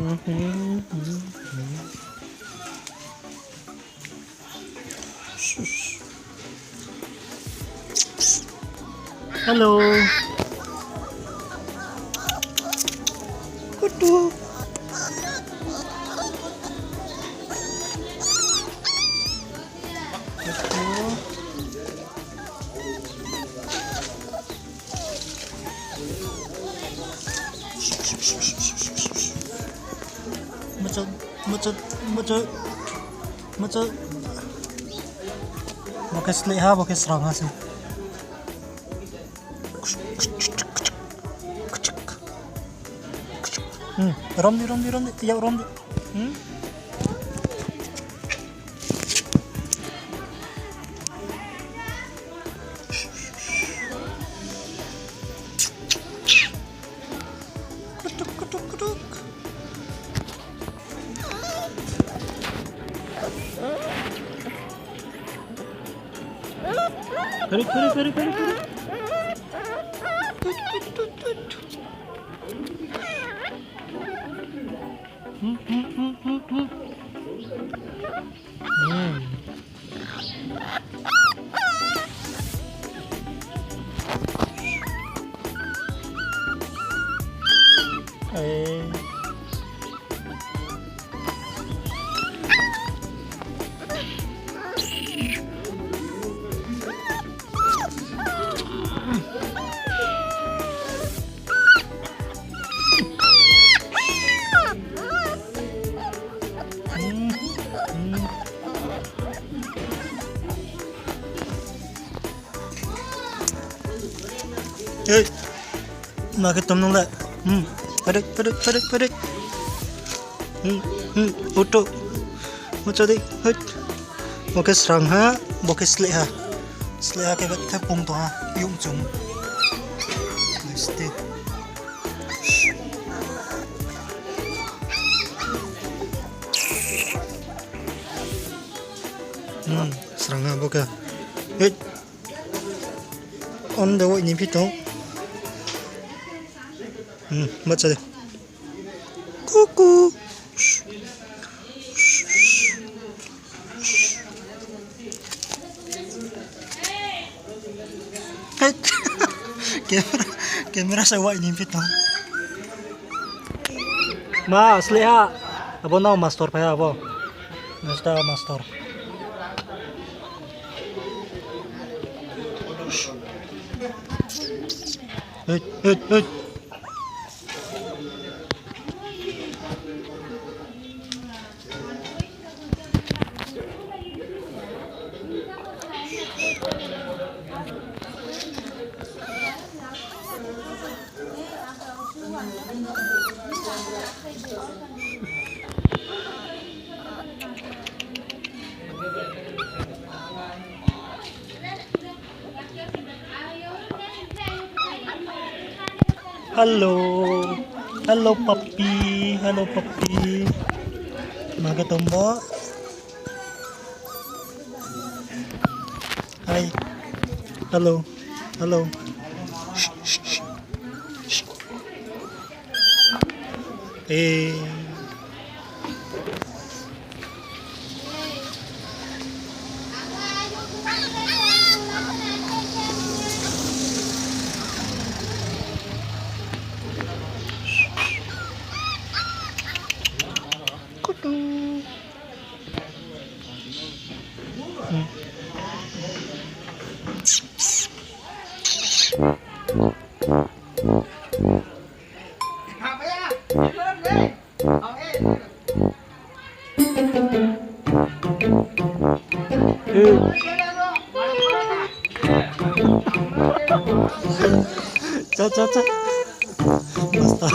Halo. Kudu. Macam pakai seliha, pakai serangga sih. Romdi, ya Romdi. Kutuk. Keri. Bakit tum nung la? Padik. Uto. Macam Boke serangha, boke seliha. Seliha kayak tepung tuh ha, yung cung. Pasti. Serangha boke. On the way ni pito. Baca deh. Kuku. Kamera sewa ini pito. Mas, lihat. Apa nama master pa apa? Master. Hei. Halo papi. Maga tombo. Hai. Halo. Shh. Caca. Basta.